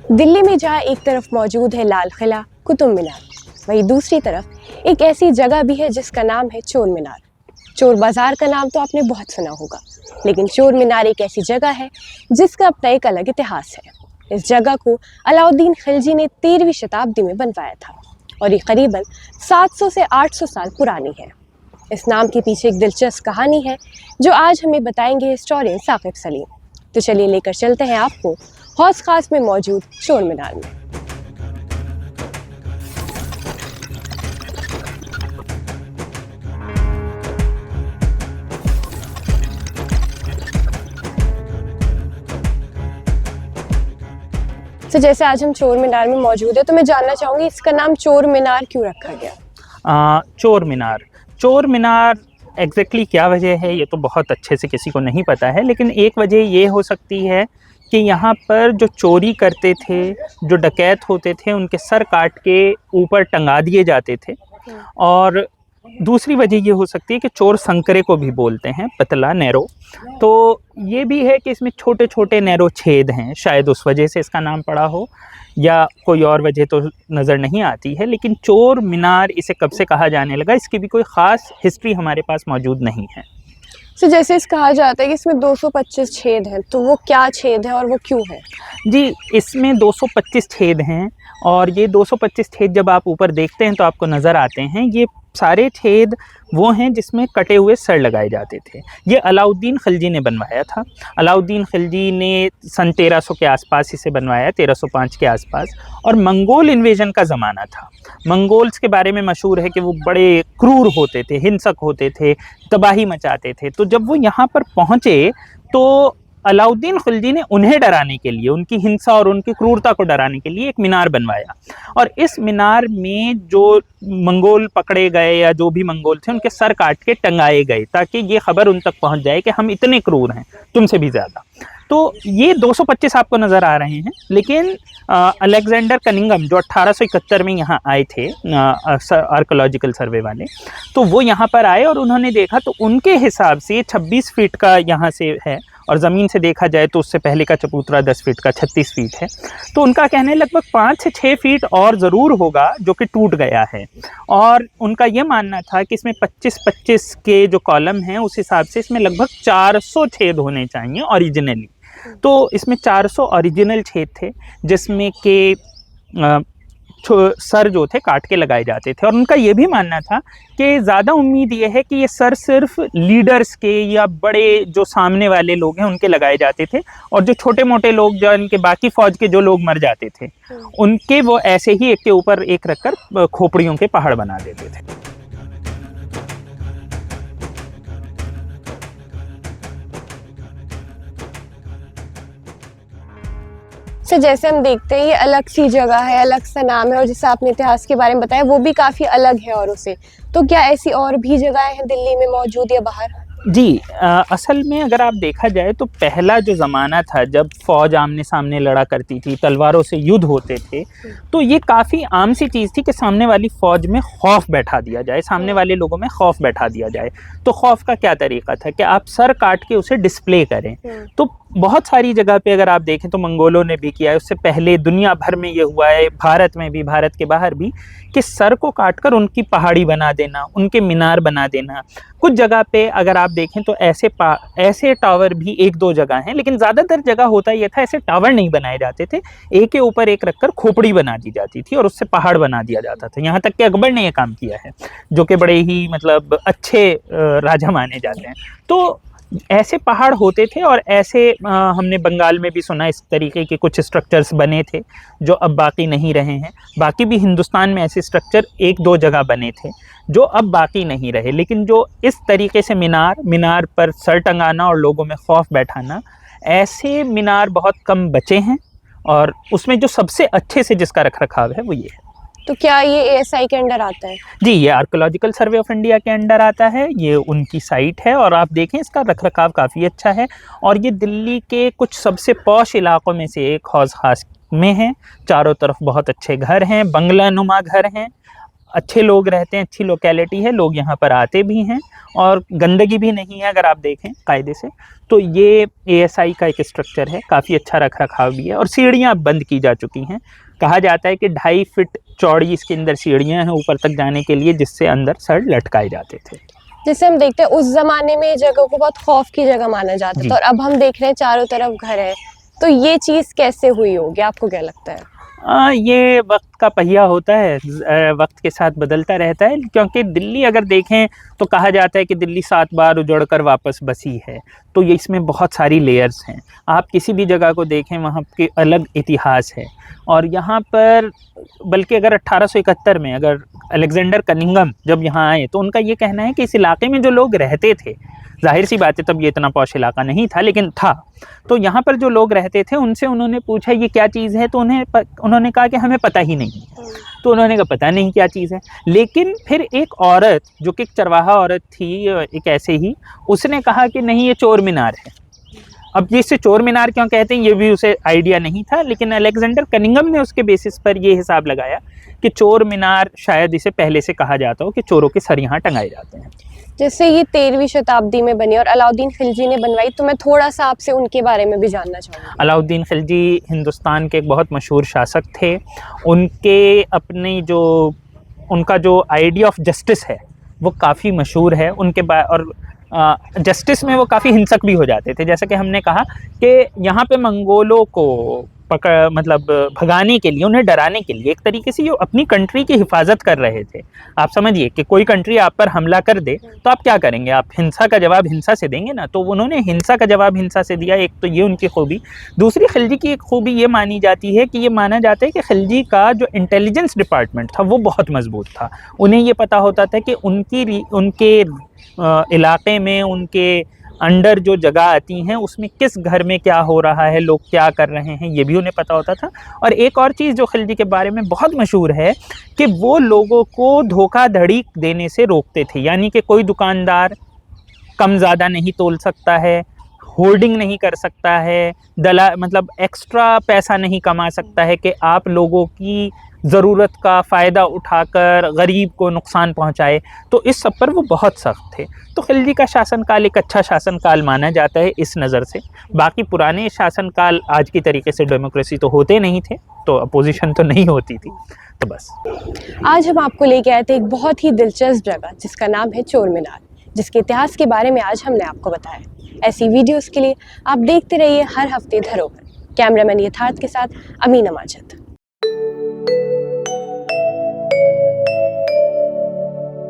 दिल्ली में जहाँ एक तरफ मौजूद है लाल किला, कुतुब मीनार, वहीं दूसरी तरफ एक ऐसी जगह भी है जिसका नाम है चोर मीनार। चोर बाजार का नाम तो आपने बहुत सुना होगा, लेकिन चोर मीनार एक ऐसी जगह है जिसका अपना एक अलग इतिहास है। इस जगह को अलाउद्दीन खिलजी ने 13वीं शताब्दी में बनवाया था और ये करीबन 700 से 800 साल पुरानी है। इस नाम के पीछे एक दिलचस्प कहानी है जो आज हमें बताएंगे हिस्टोरियन साकिब सलीम। तो चलिए लेकर चलते हैं आपको हौस खास में मौजूद चोर मीनार में। तो जैसे आज हम चोर मीनार में मौजूद है, तो मैं जानना चाहूंगी इसका नाम चोर मीनार क्यों रखा गया? चोर मीनार एग्जैक्टली क्या वजह है ये तो बहुत अच्छे से किसी को नहीं पता है, लेकिन एक वजह ये हो सकती है कि यहाँ पर जो चोरी करते थे, जो डकैत होते थे, उनके सर काट के ऊपर टंगा दिए जाते थे। और दूसरी वजह ये हो सकती है कि चोर संकरे को भी बोलते हैं, पतला नैरो, तो ये भी है कि इसमें छोटे छोटे नैरो छेद हैं, शायद उस वजह से इसका नाम पड़ा हो, या कोई और वजह तो नज़र नहीं आती है। लेकिन चोर मीनार इसे कब से कहा जाने लगा, इसकी भी कोई ख़ास हिस्ट्री हमारे पास मौजूद नहीं है। तो जैसे इस कहा जाता है कि इसमें 225 छेद हैं, तो वो क्या छेद है और वो क्यों है? जी, इसमें 225 छेद हैं और ये 225 छेद जब आप ऊपर देखते हैं तो आपको नज़र आते हैं। ये सारे छेद वो हैं जिसमें कटे हुए सर लगाए जाते थे। ये अलाउद्दीन खिलजी ने बनवाया था। अलाउद्दीन खिलजी ने सन 1300 के आसपास इसे बनवाया, 1305 के आसपास। और मंगोल इन्वेजन का ज़माना था। मंगोल्स के बारे में मशहूर है कि वो बड़े क्रूर होते थे, हिंसक होते थे, तबाही मचाते थे। तो जब वो यहाँ पर पहुँचे तो अलाउद्दीन खिलजी ने उन्हें डराने के लिए, उनकी हिंसा और उनकी क्रूरता को डराने के लिए एक मीनार बनवाया। और इस मीनार में जो मंगोल पकड़े गए या जो भी मंगोल थे, उनके सर काट के टंगाए गए ताकि ये खबर उन तक पहुंच जाए कि हम इतने क्रूर हैं, तुमसे भी ज़्यादा। तो ये 225 आपको नज़र आ रहे हैं। लेकिन अलेक्जेंडर कनिंघम जो 1871 में यहाँ आए थे, आर्कोलॉजिकल सर्वे वाले, तो वो यहाँ पर आए और उन्होंने देखा तो उनके हिसाब से 26 फीट का यहाँ से है, और ज़मीन से देखा जाए तो उससे पहले का चबूतरा 10 फीट का 36 फीट है। तो उनका कहना है लगभग 5 से 6 फीट और ज़रूर होगा जो कि टूट गया है। और उनका ये मानना था कि इसमें 25-25 के जो कॉलम हैं उस हिसाब से इसमें लगभग 400 छेद होने चाहिए ओरिजिनली। तो इसमें 400 ओरिजिनल छेद थे जिसमें के सर जो थे काट के लगाए जाते थे। और उनका ये भी मानना था कि ज़्यादा उम्मीद ये है कि ये सर सिर्फ लीडर्स के या बड़े जो सामने वाले लोग हैं उनके लगाए जाते थे, और जो छोटे मोटे लोग, जो इनके बाकी फौज के जो लोग मर जाते थे, उनके वो ऐसे ही एक के ऊपर एक रखकर खोपड़ियों के पहाड़ बना देते थे। तो जैसे हम देखते हैं ये अलग सी जगह है, अलग सा नाम है, और जैसे आपने इतिहास के बारे में बताया वो भी काफ़ी अलग है औरों से। तो क्या ऐसी और भी जगहें हैं दिल्ली में मौजूद या बाहर? जी, असल में अगर आप देखा जाए तो पहला जो ज़माना था जब फ़ौज आमने सामने लड़ा करती थी, तलवारों से युद्ध होते थे, तो ये काफ़ी आम सी चीज़ थी कि सामने वाली फ़ौज में खौफ बैठा दिया जाए, सामने वाले लोगों में खौफ बैठा दिया जाए। तो खौफ का क्या तरीका था कि आप सर काट के उसे डिस्प्ले करें। तो बहुत सारी जगह पे अगर आप देखें तो मंगोलों ने भी किया है, उससे पहले दुनिया भर में ये हुआ है, भारत में भी, भारत के बाहर भी, कि सर को काटकर उनकी पहाड़ी बना देना, उनके मीनार बना देना। कुछ जगह पे अगर आप देखें तो ऐसे टावर भी 1-2 जगह हैं, लेकिन ज़्यादातर जगह होता ये था, ऐसे टावर नहीं बनाए जाते थे, एक के ऊपर एक रखकर खोपड़ी बना दी जाती थी और उससे पहाड़ बना दिया जाता था। यहाँ तक कि अकबर ने ये काम किया है, जो कि बड़े ही मतलब अच्छे राजा माने जाते हैं। तो ऐसे पहाड़ होते थे, और ऐसे हमने बंगाल में भी सुना इस तरीके के कुछ स्ट्रक्चर्स बने थे जो अब बाकी नहीं रहे हैं। बाकी भी हिंदुस्तान में ऐसे स्ट्रक्चर 1-2 जगह बने थे जो अब बाकी नहीं रहे। लेकिन जो इस तरीके से मीनार पर सर टंगाना और लोगों में खौफ बैठाना, ऐसे मीनार बहुत कम बचे हैं, और उसमें जो सबसे अच्छे से जिसका रखरखाव है वो ये है। तो क्या ये एएसआई के अंडर आता है? जी, ये आर्कोलॉजिकल सर्वे ऑफ इंडिया के अंडर आता है, ये उनकी साइट है, और आप देखें इसका रखरखाव काफ़ी अच्छा है। और ये दिल्ली के कुछ सबसे पॉश इलाकों में से एक हौस खास में है। चारों तरफ बहुत अच्छे घर हैं, बंगला नुमा घर हैं, अच्छे लोग रहते हैं, अच्छी लोकेलिटी है, लोग यहाँ पर आते भी हैं और गंदगी भी नहीं है अगर आप देखें कायदे से। तो ये ASI का एक स्ट्रक्चर है, काफ़ी अच्छा रख रखाव भी है और सीढ़ियाँ बंद की जा चुकी हैं। कहा जाता है कि 2.5 फीट चौड़ी इसके अंदर सीढ़ियाँ हैं ऊपर तक जाने के लिए, जिससे अंदर सर लटकाए जाते थे। जैसे हम देखते हैं उस जमाने में जगह को बहुत खौफ की जगह माना जाता जी। था और अब हम देख रहे हैं चारों तरफ घर है, तो ये चीज़ कैसे हुई होगी, आपको क्या लगता है? ये वक्त का पहिया होता है, वक्त के साथ बदलता रहता है, क्योंकि दिल्ली अगर देखें तो कहा जाता है कि दिल्ली 7 बार उजड़कर वापस बसी है। तो ये इसमें बहुत सारी लेयर्स हैं। आप किसी भी जगह को देखें वहाँ के अलग इतिहास है। और यहाँ पर बल्कि अगर 1871 में अगर अलेक्जेंडर कनिंघम जब यहाँ आए तो उनका ये कहना है कि इस इलाके में जो लोग रहते थे, ज़ाहिर सी बात है तब ये इतना पॉश इलाका नहीं था लेकिन था, तो यहाँ पर जो लोग रहते थे उनसे उन्होंने पूछा ये क्या चीज़ है, तो उन्होंने कहा कि हमें पता ही नहीं है। तो उन्होंने कहा पता नहीं क्या चीज़ है। लेकिन फिर एक औरत जो कि एक चरवाहा औरत थी, एक ऐसे ही, उसने कहा कि नहीं ये चोर मीनार है। अब जिससे चोर मीनार क्यों कहते हैं ये भी उसे आइडिया नहीं था, लेकिन अलेक्जेंडर कनिंघम ने उसके बेसिस पर ये हिसाब लगाया कि चोर मीनार शायद इसे पहले से कहा जाता हो कि चोरों के सर यहाँ टंगाए जाते हैं। जैसे ये 13वीं शताब्दी में बनी और अलाउद्दीन खिलजी ने बनवाई, तो मैं थोड़ा सा आपसे उनके बारे में भी जानना चाहूँगी। अलाउद्दीन खिलजी हिंदुस्तान के एक बहुत मशहूर शासक थे। उनके अपनी जो उनका जो आइडिया ऑफ जस्टिस है वो काफ़ी मशहूर है। उनके और जस्टिस में वो काफ़ी हिंसक भी हो जाते थे। जैसा कि हमने कहा कि यहाँ पे मंगोलों को मतलब भगाने के लिए, उन्हें डराने के लिए एक तरीके से ये अपनी कंट्री की हिफाजत कर रहे थे। आप समझिए कि कोई कंट्री आप पर हमला कर दे तो आप क्या करेंगे, आप हिंसा का जवाब हिंसा से देंगे ना। तो उन्होंने हिंसा का जवाब हिंसा से दिया। एक तो ये उनकी खूबी। दूसरी खिलजी की एक खूबी ये मानी जाती है कि ये माना जाता है कि खिलजी का जो इंटेलिजेंस डिपार्टमेंट था वो बहुत मजबूत था। उन्हें ये पता होता था कि उनके इलाके में, उनके अंडर जो जगह आती हैं उसमें किस घर में क्या हो रहा है, लोग क्या कर रहे हैं, ये भी उन्हें पता होता था। और एक और चीज़ जो खिलजी के बारे में बहुत मशहूर है कि वो लोगों को धोखाधड़ी देने से रोकते थे। यानी कि कोई दुकानदार कम ज़्यादा नहीं तोल सकता है, होर्डिंग नहीं कर सकता है, मतलब एक्स्ट्रा पैसा नहीं कमा सकता है कि आप लोगों की ज़रूरत का फ़ायदा उठाकर गरीब को नुकसान पहुंचाए। तो इस सब पर वो बहुत सख्त थे। तो खिलजी का शासनकाल एक अच्छा शासनकाल माना जाता है इस नज़र से। बाकी पुराने शासनकाल आज की तरीके से डेमोक्रेसी तो होते नहीं थे, तो अपोजिशन तो नहीं होती थी। तो बस आज हम आपको लेके आए थे एक बहुत ही दिलचस्प जगह जिसका नाम है चोर मीनार, जिसके इतिहास के बारे में आज हमने आपको बताया। ऐसी वीडियोस के लिए आप देखते रहिए हर हफ्ते धरोहर। कैमरामैन यथार्थ के साथ अमीना माजिद।